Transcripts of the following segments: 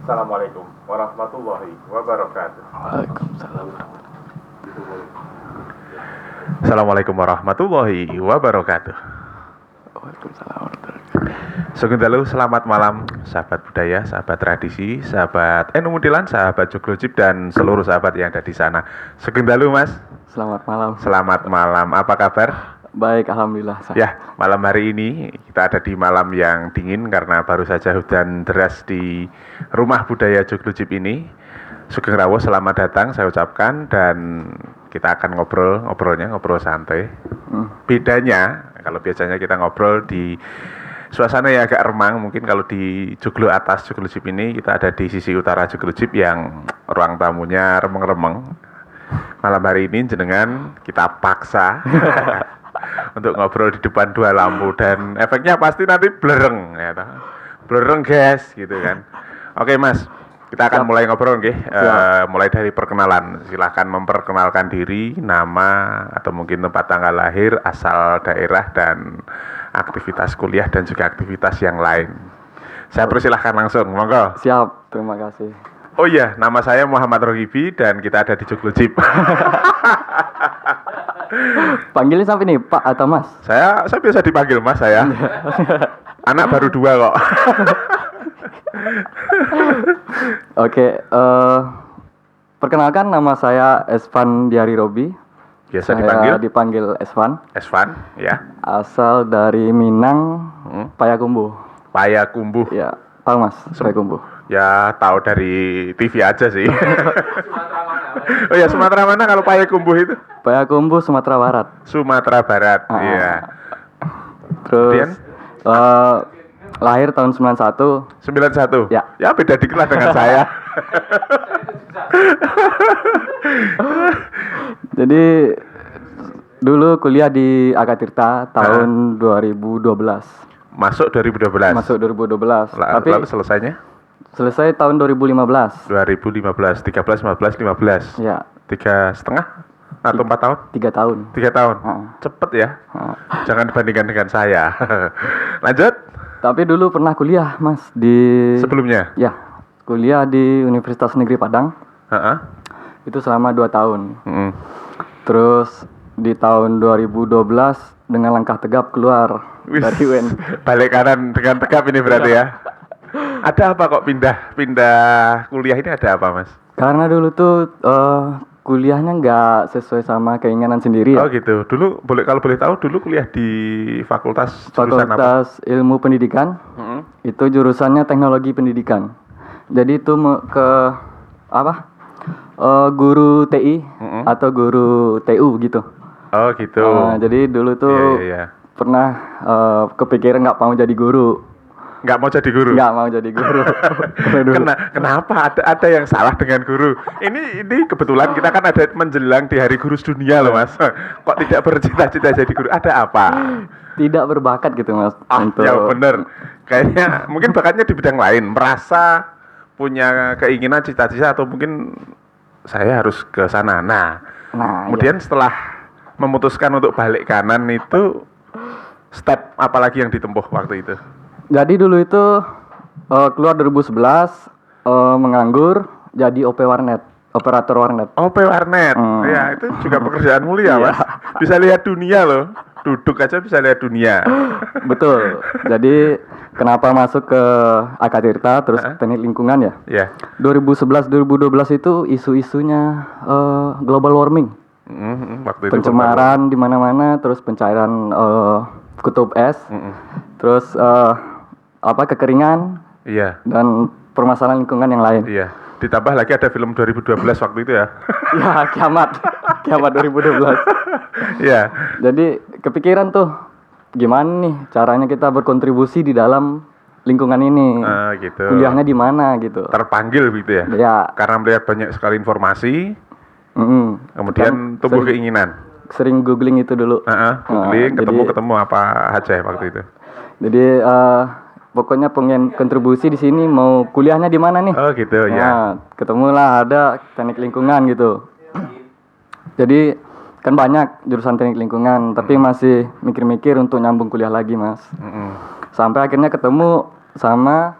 Assalamualaikum warahmatullahi wabarakatuh. Waalaikumsalam. Assalamualaikum warahmatullahi wabarakatuh. Waalaikumsalam. Sugeng dalu, selamat malam sahabat budaya, sahabat tradisi, sahabat Mudilan, sahabat Joglojib dan seluruh sahabat yang ada di sana. Sugeng dalu, Mas. Selamat malam. Selamat malam. Apa kabar? Baik, alhamdulillah. Ya, malam hari ini kita ada di malam yang dingin karena baru saja hujan deras di rumah budaya Joglojib ini. Sugeng rawuh, selamat datang saya ucapkan, dan kita akan ngobrol santai. Bedanya kalau biasanya kita ngobrol di suasana yang agak remang, mungkin kalau di Joglo atas Joglojib ini kita ada di sisi utara Joglojib yang ruang tamunya remeng-remeng. Malam hari ini jenengan kita paksa untuk ngobrol di depan dua lampu, dan efeknya pasti nanti blereng ya toh. Blereng guys gitu kan. Oke Mas, kita akan mulai ngobrol nggih. Mulai dari perkenalan. Silahkan memperkenalkan diri, nama atau mungkin tempat tanggal lahir, asal daerah, dan aktivitas kuliah dan juga aktivitas yang lain. Saya persilahkan langsung, monggo. Siap, terima kasih. Oh iya, nama saya Muhammad Rogibi dan kita ada di Joglojib. Panggilnya sampai nih, Pak atau Mas? Saya biasa dipanggil Mas saya. Anak baru 2 kok. Oke, perkenalkan nama saya Esvan Diari Robi. Biasa Saya dipanggil dipanggil Esvan. Esvan, ya. Asal dari Minang, Payakumbuh. Payakumbuh. Ya, tahu Mas, Payakumbuh. Ya, tahu dari TV aja sih. Oh ya, Sumatera mana kalau Payakumbuh itu? Payakumbuh, Sumatera Barat. Sumatera Barat. Iya. Kemudian? Terus lahir tahun 91. 91. Ya. Ya, beda dikit lah dengan saya. Jadi dulu kuliah di Akatirta tahun 2012. Masuk 2012. Masuk 2012. Tapi lalu selesainya? selesai tahun 2015. 2015, 13, 14, 15. Ya, 3,5 atau 4 tahun? 3 tahun. 3 tahun. Heeh. Cepet ya. Jangan dibandingkan dengan saya. Lanjut. Tapi dulu pernah kuliah, Mas, di Sebelumnya? Ya, kuliah di Universitas Negeri Padang. Heeh. Itu selama 2 tahun. Mm. Terus di tahun 2012 dengan langkah tegap keluar dari UN. Balik kanan dengan tegap ini berarti ya. Ada apa kok pindah kuliah ini, ada apa Mas? Karena dulu tuh kuliahnya nggak sesuai sama keinginan sendiri ya. Oh gitu. Dulu kalau boleh tahu dulu kuliah di fakultas jurusan apa? Fakultas Ilmu Pendidikan. Itu jurusannya Teknologi Pendidikan. Jadi itu ke apa? Guru TI atau guru TU gitu. Oh gitu. Jadi dulu tuh Iya. pernah kepikiran nggak mau jadi guru. Nggak mau jadi guru? Nggak mau jadi guru. Kenapa ada yang salah dengan guru? Ini kebetulan kita kan ada menjelang di Hari Guru Sedunia loh Mas. Kok tidak bercita-cita jadi guru? Ada apa? Tidak berbakat gitu Mas. Ya bener. Kayaknya mungkin bakatnya di bidang lain. Merasa punya keinginan, cita-cita, atau mungkin saya harus ke sana. Nah kemudian setelah memutuskan untuk balik kanan itu, step apa lagi yang ditempuh waktu itu? Jadi dulu itu keluar 2011 menganggur jadi OP warnet, operator warnet. OP warnet. Ya, itu juga pekerjaan mulia, Mas. Bisa lihat dunia loh. Duduk aja bisa lihat dunia. Betul. Jadi kenapa masuk ke Akatirta terus teknik lingkungan ya? Ya. 2011 2012 itu isu-isunya global warming. Waktu itu Pencemaran di mana-mana, terus pencairan kutub es. Terus kekeringan. Iya. Dan permasalahan lingkungan yang lain. Iya. Ditambah lagi ada film 2012 waktu itu ya. Ya, kiamat 2012. Iya. Jadi kepikiran tuh gimana nih caranya kita berkontribusi di dalam lingkungan ini. Gitu. Kuliahnya di mana gitu. Terpanggil gitu ya. Ya. Karena melihat banyak sekali informasi. Kemudian tumbuh keinginan. Sering googling itu dulu. Googling, ketemu apa aja waktu itu. Jadi pokoknya pengen kontribusi di sini, mau kuliahnya di mana nih? Oh gitu ya. Ketemulah ada teknik lingkungan gitu. Jadi kan banyak jurusan teknik lingkungan, tapi masih mikir-mikir untuk nyambung kuliah lagi Mas. Sampai akhirnya ketemu sama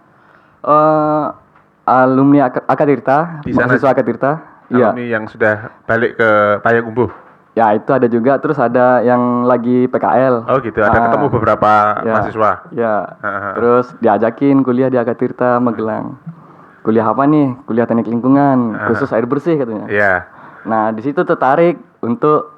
alumni Akatirta, Di sana mahasiswa Akatirta. Iya. alumni yang sudah balik ke Payakumbuh. Ya, itu ada juga, terus ada yang lagi PKL. Oh gitu, ada ketemu beberapa mahasiswa. Ya. Terus diajakin kuliah di Akatirta Magelang. Kuliah apa nih? Kuliah teknik lingkungan, khusus air bersih katanya. Iya. Nah, di situ tertarik untuk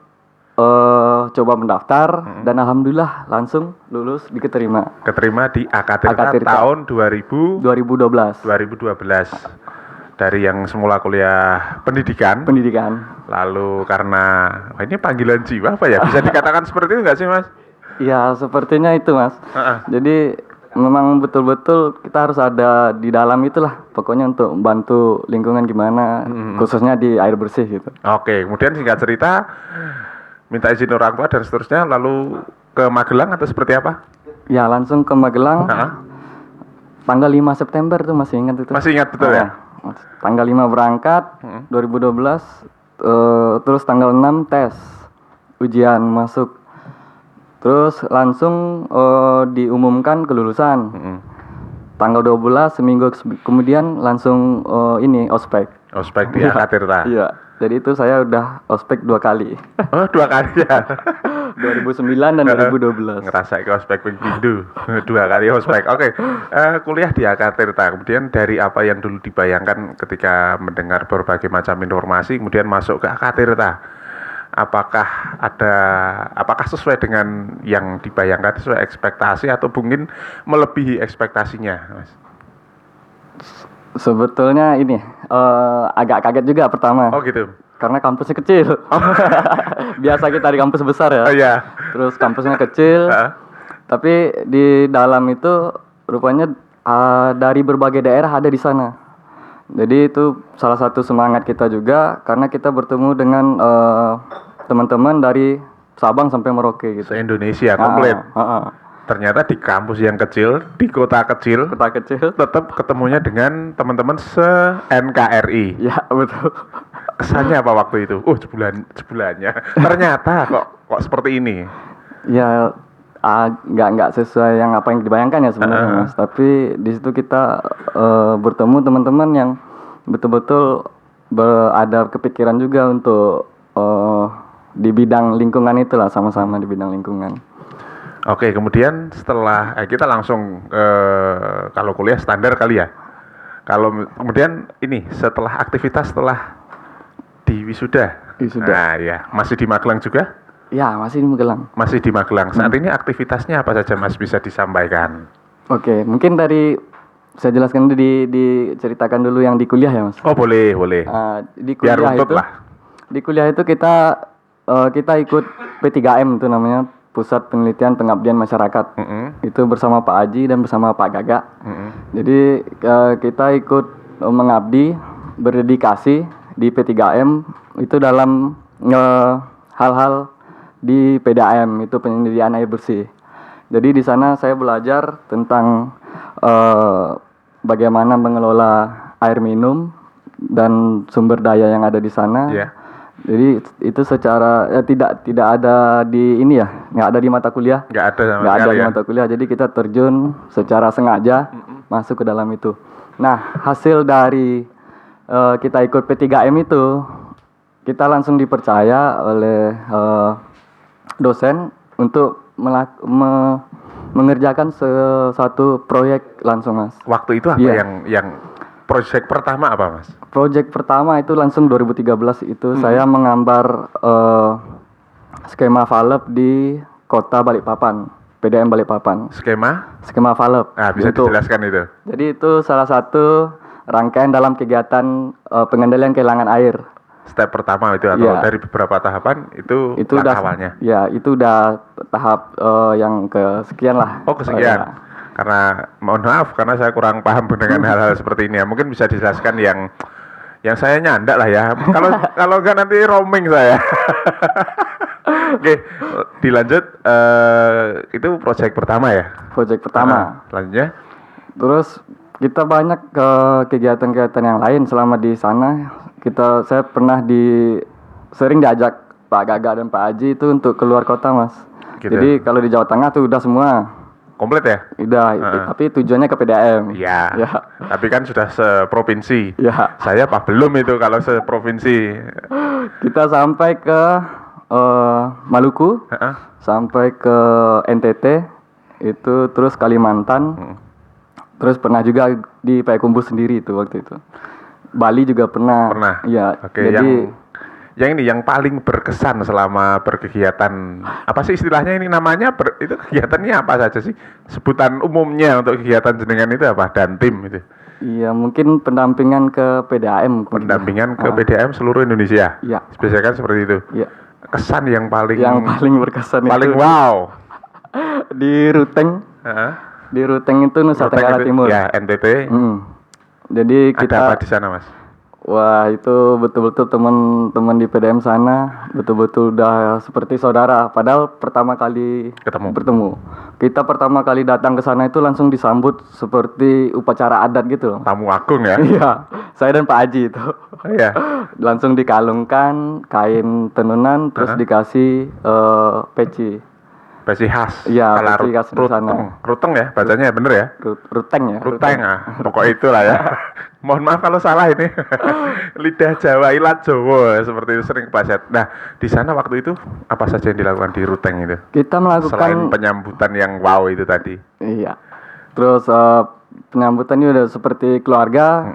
coba mendaftar dan alhamdulillah langsung lulus diterima. Keterima di Akatirta Akatirta. tahun 2012. 2012. Dari yang semula kuliah pendidikan, lalu karena ini panggilan jiwa apa ya? Bisa dikatakan seperti itu nggak sih, Mas? Iya, sepertinya itu, Mas. Jadi memang betul-betul kita harus ada di dalam itulah, pokoknya untuk membantu lingkungan gimana, khususnya di air bersih gitu. Oke, kemudian singkat cerita minta izin orang tua dan seterusnya, lalu ke Magelang atau seperti apa? Ya, langsung ke Magelang. Tanggal 5 September tuh masih ingat itu. Masih ingat betul ya? Tanggal 5 berangkat, 2012, terus tanggal 6 tes, ujian masuk. Terus langsung diumumkan kelulusan. Tanggal 12, seminggu kemudian langsung ini ospek. Ospek di Akatirta. Iya, jadi itu saya udah ospek 2 kali. Oh, 2 kali ya? 2009 dan 2012. Ngerasa ke ospek pindu 2 kali ospek. Oke. Kuliah di Akatirta, kemudian dari apa yang dulu dibayangkan ketika mendengar berbagai macam informasi kemudian masuk ke Akatirta, apakah sesuai dengan yang dibayangkan, sesuai ekspektasi atau mungkin melebihi ekspektasinya, Mas? Sebetulnya ini agak kaget juga pertama. Oh gitu. Karena kampusnya kecil. Biasa kita di kampus besar ya. Oh iya. Terus kampusnya kecil. Tapi di dalam itu rupanya dari berbagai daerah ada di sana. Jadi itu salah satu semangat kita juga karena kita bertemu dengan teman-teman dari Sabang sampai Merauke gitu. Se-Indonesia komplit. Ternyata di kampus yang kecil, di kota kecil, tetap ketemunya dengan teman-teman se-NKRI. Ya, betul. Kesannya apa waktu itu? Sebulannya. Ternyata kok seperti ini. Ya, nggak sesuai yang apa yang dibayangkan ya sebenarnya, Mas. Tapi di situ kita bertemu teman-teman yang betul-betul ada kepikiran juga untuk di bidang lingkungan itulah, sama-sama di bidang lingkungan. Oke, kemudian setelah kita langsung kalau kuliah standar kali ya. Kalau kemudian ini setelah aktivitas setelah di wisuda. Nah, ya, masih di Magelang juga? Ya, masih di Magelang. Masih di Magelang. Saat ini aktivitasnya apa saja, Mas, bisa disampaikan? Oke, mungkin saya jelaskan dulu diceritakan dulu yang di kuliah ya, Mas. Oh, boleh. Di kuliah biar runtut itu, lah. Di kuliah itu kita ikut P3M itu namanya, Pusat Penelitian Pengabdian Masyarakat. Itu bersama Pak Aji dan bersama Pak Gaga. Jadi kita ikut mengabdi, berdedikasi di P3M itu dalam hal-hal di PDAM, itu penyediaan air bersih. Jadi di sana saya belajar tentang bagaimana mengelola air minum dan sumber daya yang ada di sana. Jadi itu secara tidak ada di ini ya, nggak ada di mata kuliah. Nggak ada di mata kuliah. Jadi kita terjun secara sengaja masuk ke dalam itu. Nah, hasil dari kita ikut P3M itu, kita langsung dipercaya oleh dosen untuk mengerjakan satu proyek langsung, Mas. Waktu itu apa yang proyek pertama apa, Mas? Proyek pertama itu langsung 2013 itu saya menggambar skema valve di kota Balikpapan, PDAM Balikpapan. Skema valve. Nah, bisa dijelaskan itu. Jadi itu salah satu rangkaian dalam kegiatan pengendalian kehilangan air. Step pertama itu atau dari beberapa tahapan itu langkah awalnya. Ya, itu udah tahap yang kesekian lah. Oh, kesekian. Karena mohon maaf karena saya kurang paham dengan hal-hal seperti ini ya. Mungkin bisa dijelaskan yang saya nyandak lah ya. Kalau enggak nanti roaming saya. Oke, dilanjut. Itu proyek pertama ya? Proyek pertama. Selanjutnya? Terus kita banyak kegiatan-kegiatan yang lain selama di sana. Saya pernah sering diajak Pak Gaga dan Pak Aji itu untuk keluar kota, Mas. Gitu. Jadi kalau di Jawa Tengah tuh udah semua. komplit ya? Udah, tapi tujuannya ke PDAM. Iya. Ya. Tapi kan sudah seprovinsi. Ya. Saya apa belum itu kalau seprovinsi? Kita sampai ke Maluku, sampai ke NTT, itu terus Kalimantan, terus pernah juga di Payakumbuh sendiri itu waktu itu. Bali juga pernah. Pernah. Iya. Oke, Jadi yang paling berkesan selama berkegiatan, apa sih istilahnya ini namanya, itu kegiatannya apa saja sih? Sebutan umumnya untuk kegiatan jenengan itu apa? Dan tim itu? iya, mungkin pendampingan ke PDAM. Pendampingan ke PDAM seluruh Indonesia? Iya. Spesialkan seperti itu? Iya. Kesan yang paling berkesan paling itu wow di Ruteng. Di Ruteng itu Nusa Tenggara Timur. Ya, NTT. Jadi kita ada apa di sana, Mas? Wah, itu betul-betul teman-teman di PDM sana betul-betul udah seperti saudara. Padahal pertama kali bertemu. Kita pertama kali datang ke sana itu langsung disambut seperti upacara adat gitu loh. Tamu agung ya? Iya, saya dan Pak Haji itu. Iya. Langsung dikalungkan kain tenunan, terus dikasih peci. Peci khas. Iya, peci khas di sana. Ruteng ya, bacanya bener ya? Ruteng ya. Ruteng ah, pokok itulah ya. Mohon maaf kalau salah ini. Lidah Jawa, ilat Jawa seperti itu sering kepleset. Nah, di sana waktu itu apa saja yang dilakukan di Ruteng itu? Kita melakukan selain penyambutan yang wow itu tadi. Iya. Terus penyambutannya udah seperti keluarga.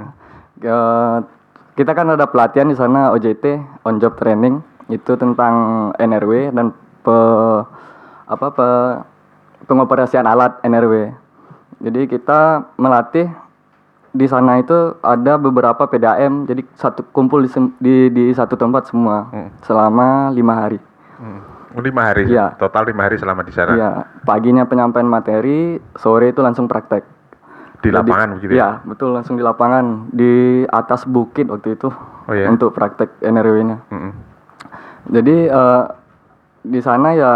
Kita kan ada pelatihan di sana OJT, on job training, itu tentang NRW dan pengoperasian alat NRW. Jadi kita melatih di sana itu ada beberapa PDAM, jadi kumpul di satu tempat semua selama 5 hari. 5 hari, ya. Total 5 hari selama di sana. Iya, paginya penyampaian materi, sore itu langsung praktek. Di lapangan begitu ya? Iya, betul, langsung di lapangan, di atas bukit waktu itu. Oh, ya? Untuk praktek NRW-nya. Jadi di sana ya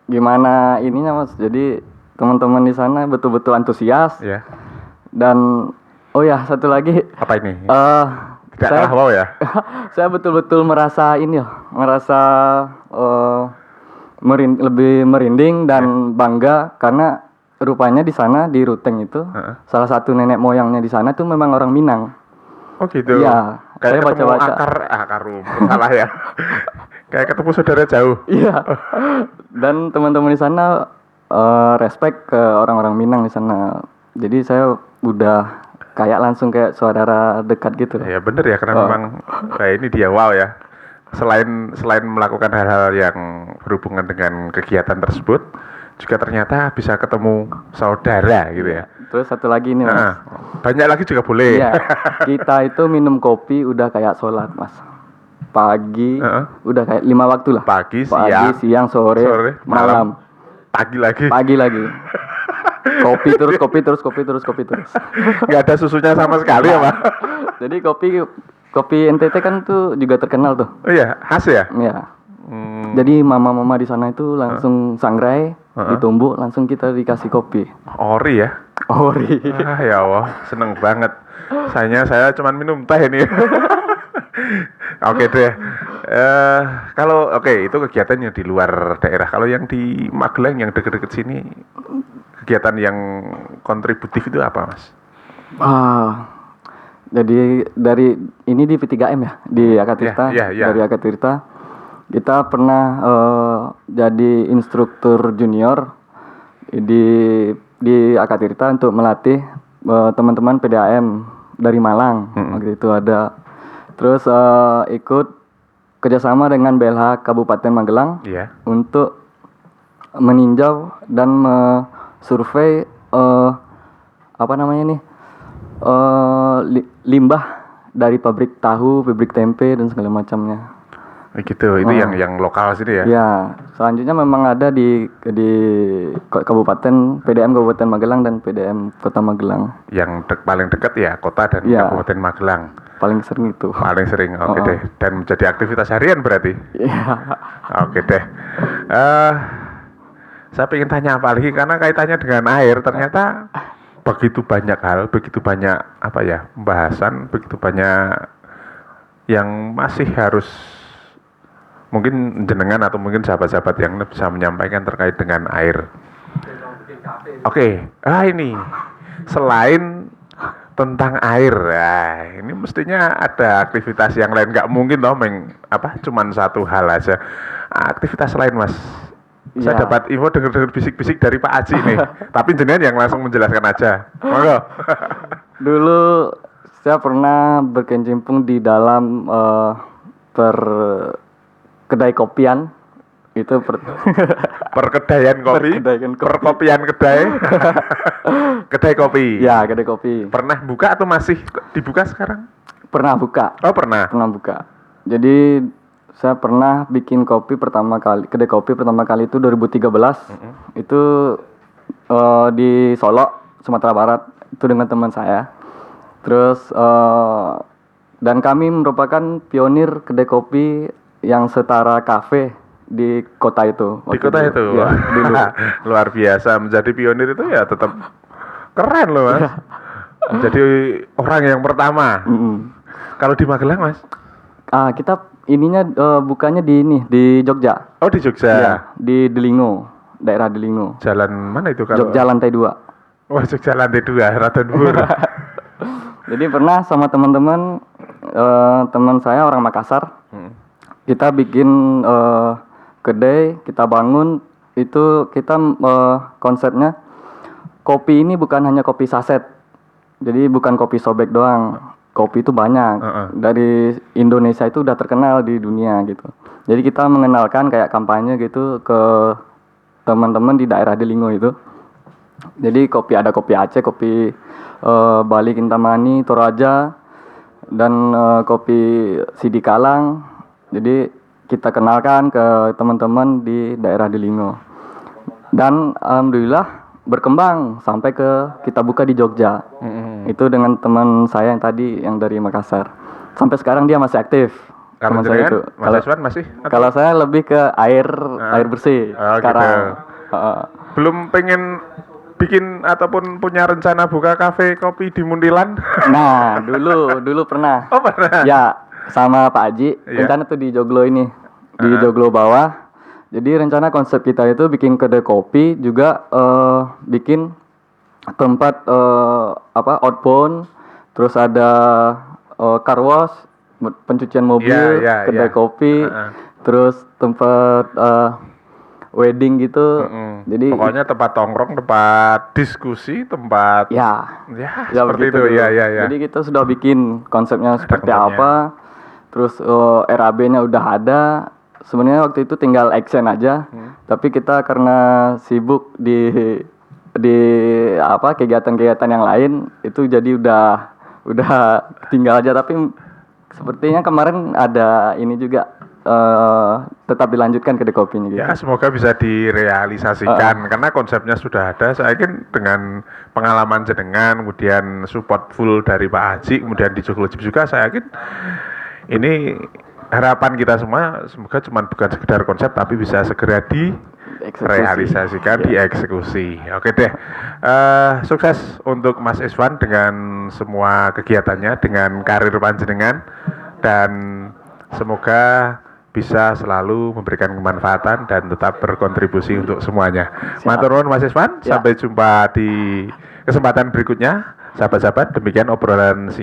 gimana ininya, Mas. Jadi teman-teman di sana betul-betul antusias. Iya. Dan oh ya, satu lagi. Apa ini? Tidak saya, kalah wow ya? Saya betul-betul merasa lebih merinding dan bangga karena rupanya di sana di Ruteng itu salah satu nenek moyangnya di sana tuh memang orang Minang. Oh gitu. Iya. Kayak saya ketemu akar rumput salah ya. Kayak ketemu saudara jauh. Iya. Dan teman-teman di sana respect ke orang-orang Minang di sana. Jadi saya udah kayak langsung kayak saudara dekat gitu. Ya bener ya, karena memang kayak ini dia wow ya. Selain melakukan hal-hal yang berhubungan dengan kegiatan tersebut, juga ternyata bisa ketemu saudara gitu ya. Terus satu lagi nih, Mas. Banyak lagi juga boleh. Iya. Kita itu minum kopi udah kayak sholat, Mas. Pagi udah kayak 5 waktu lah. Pagi, siang, sore, malam. Pagi lagi. Kopi terus. Nggak ada susunya sama sekali ya, Pak. Jadi kopi NTT kan tuh juga terkenal tuh. Oh iya, khas ya? Iya. Jadi mama-mama di sana itu langsung sangrai, ditumbuk, langsung kita dikasih kopi. Ori ya? Ori. Ya Allah, seneng banget. Saya cuman minum teh ini. Oke deh. Itu kegiatan yang di luar daerah. Kalau yang di Magelang yang deket-deket sini, kegiatan yang kontributif itu apa, Mas? Jadi dari ini di P3M ya, di Akatirta. Dari Akatirta kita pernah jadi instruktur junior di Akatirta untuk melatih teman-teman PDAM dari Malang. Waktu itu ada. Terus ikut kerjasama dengan BLH Kabupaten Magelang untuk meninjau dan survei limbah dari pabrik tahu, pabrik tempe dan segala macamnya. Gitu, itu yang lokal sini ya? Ya, selanjutnya memang ada di Kabupaten PDM Kabupaten Magelang dan PDM Kota Magelang. Yang paling dekat ya kota dan Kabupaten Magelang. Paling sering itu. Paling sering, oke deh. Dan menjadi aktivitas harian berarti? Iya. Oke deh. Saya ingin tanya apa lagi, karena kaitannya dengan air, ternyata begitu banyak hal, begitu banyak pembahasan, begitu banyak yang masih harus mungkin jenengan atau mungkin sahabat-sahabat yang bisa menyampaikan terkait dengan air. Oke, ini selain tentang air, ini mestinya ada aktivitas yang lain. Nggak mungkin toh cuman satu hal aja. Aktivitas lain, Mas. Saya Ya. dapat info dengar bisik-bisik dari Pak Aji nih. Tapi jenengan yang langsung menjelaskan aja. Monggo. Dulu saya pernah berkecimpung di dalam per kedai kopian itu Perkedaian kopi, Perkedaian kopi. perkopian kedai, kedai kopi. ya kedai kopi. Pernah buka atau masih dibuka sekarang? Pernah buka. Oh, pernah. Pernah buka. Jadi saya pernah bikin kedai kopi pertama kali itu 2013. Itu di Solo, Sumatera Barat, itu dengan teman saya. Terus dan kami merupakan pionir kedai kopi yang setara kafe di kota itu. Di kota itu. Ya, dulu. Luar biasa, menjadi pionir itu ya tetap keren loh, Mas. Menjadi orang yang pertama. Kalau di Magelang, Mas? Kita ininya bukanya di Jogja. Oh, di Jogja. Ya, di Delingo, daerah Delingo. Jalan mana itu kalau? Jogja lantai 2. Wah, Jogja lantai 2, Radenbur. Jadi pernah sama teman-teman teman saya orang Makassar. Kita bikin kedai, kita bangun itu kita konsepnya kopi ini bukan hanya kopi saset. Jadi bukan kopi sobek doang. Kopi itu banyak. Dari Indonesia itu udah terkenal di dunia gitu. Jadi kita mengenalkan kayak kampanye gitu ke teman-teman di daerah Delingo itu. Jadi ada kopi Aceh, kopi Bali Kintamani, Toraja, dan kopi Sidikalang. Jadi kita kenalkan ke teman-teman di daerah Delingo. Dan alhamdulillah berkembang sampai kita buka di Jogja. Itu dengan teman saya yang tadi yang dari Makassar. Sampai sekarang dia masih aktif. Kalau teman saya itu. Mas Aswan masih? Kalau saya lebih ke air bersih sekarang. Gitu. Belum pengen bikin ataupun punya rencana buka kafe kopi di Muntilan? Nah, dulu pernah. Oh, pernah. Ya, sama Pak Haji. Iya. Rencana tuh di Joglo ini. Di Joglo bawah. Jadi rencana konsep kita itu bikin kedai kopi, juga bikin tempat outbound, terus ada car wash, pencucian mobil, kedai kopi, terus tempat wedding gitu. Jadi pokoknya tempat tongkrong, tempat diskusi, tempat ya seperti begitu. itu. Ya. Jadi kita sudah bikin konsepnya seperti konsepnya. apa. Terus RAB-nya udah ada. Sebenarnya waktu itu tinggal action aja. Tapi kita karena sibuk di kegiatan-kegiatan yang lain, itu jadi udah tinggal aja. Tapi sepertinya kemarin ada ini juga tetap dilanjutkan kedai kopinya gitu. Ya, semoga bisa direalisasikan karena konsepnya sudah ada. Saya yakin dengan pengalaman jenengan, kemudian support full dari Pak Haji, kemudian di Joglo juga, saya yakin ini harapan kita semua semoga bukan sekedar konsep tapi bisa segera direalisasikan, dieksekusi. Oke deh, sukses untuk Mas Iswan dengan semua kegiatannya, dengan karir panjenengan, dan semoga bisa selalu memberikan kemanfaatan dan tetap berkontribusi untuk semuanya. Matur nuwun Mas Iswan, sampai jumpa di kesempatan berikutnya. Sahabat-sahabat, demikian obrolan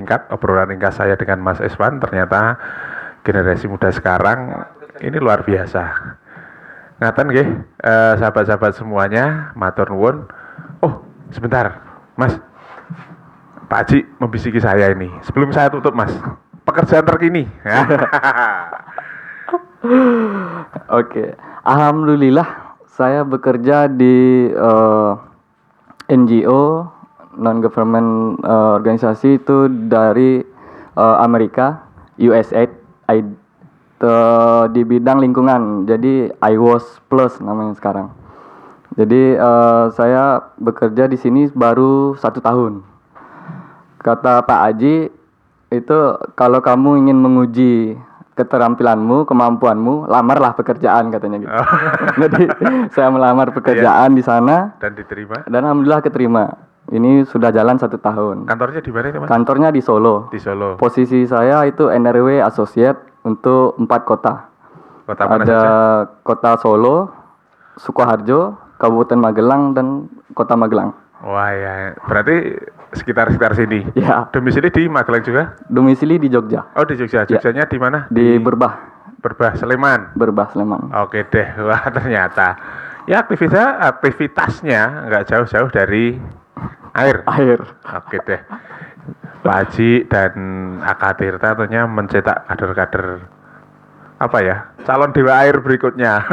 ringkas saya dengan Mas Iswan. Ternyata generasi muda sekarang ini luar biasa. Ngaten nggih, sahabat-sahabat semuanya, matur nuwun. Oh, sebentar, Mas. Pak Haji membisiki saya ini. Sebelum saya tutup, Mas. Pekerjaan terkini. Oke. Alhamdulillah saya bekerja di NGO, non government organisasi itu dari Amerika, USAID, di bidang lingkungan. Jadi IWOS Plus namanya sekarang. Jadi saya bekerja di sini baru 1 tahun. Kata Pak Haji, itu kalau kamu ingin menguji keterampilanmu, kemampuanmu, lamarlah pekerjaan katanya gitu. Jadi saya melamar pekerjaan di sana dan diterima. Dan alhamdulillah keterima. Ini sudah jalan 1 tahun. Kantornya di mana itu, Mas? Kantornya di Solo. Di Solo. Posisi saya itu NRW Associate untuk 4 kota. Kota mana ada saja? Kota Solo, Sukoharjo, Kabupaten Magelang dan Kota Magelang. Wah ya, berarti sekitar sini. Ya, Domisili di Magelang juga? domisili di Jogja, Oh di Jogja. Jogjanya di mana? di Berbah, Berbah, Sleman. Sleman. Oke deh, wah ternyata ya aktivitasnya nggak jauh-jauh dari air. Air. Oke deh, Pak Haji dan AK Tirta tentunya mencetak kader-kader apa ya, calon dewa air berikutnya.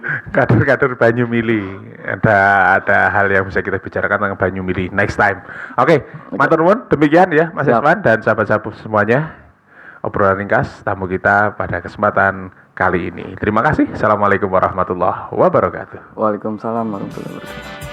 Kader-kader Banyumili. Ada hal yang bisa kita bicarakan tentang Banyumili next time. Oke, matur nuwun, demikian ya Mas Siap. Iswan dan sahabat-sahabat semuanya. Obrolan ringkas tamu kita pada kesempatan kali ini. Terima kasih. Assalamualaikum warahmatullahi wabarakatuh. Waalaikumsalam warahmatullahi wabarakatuh.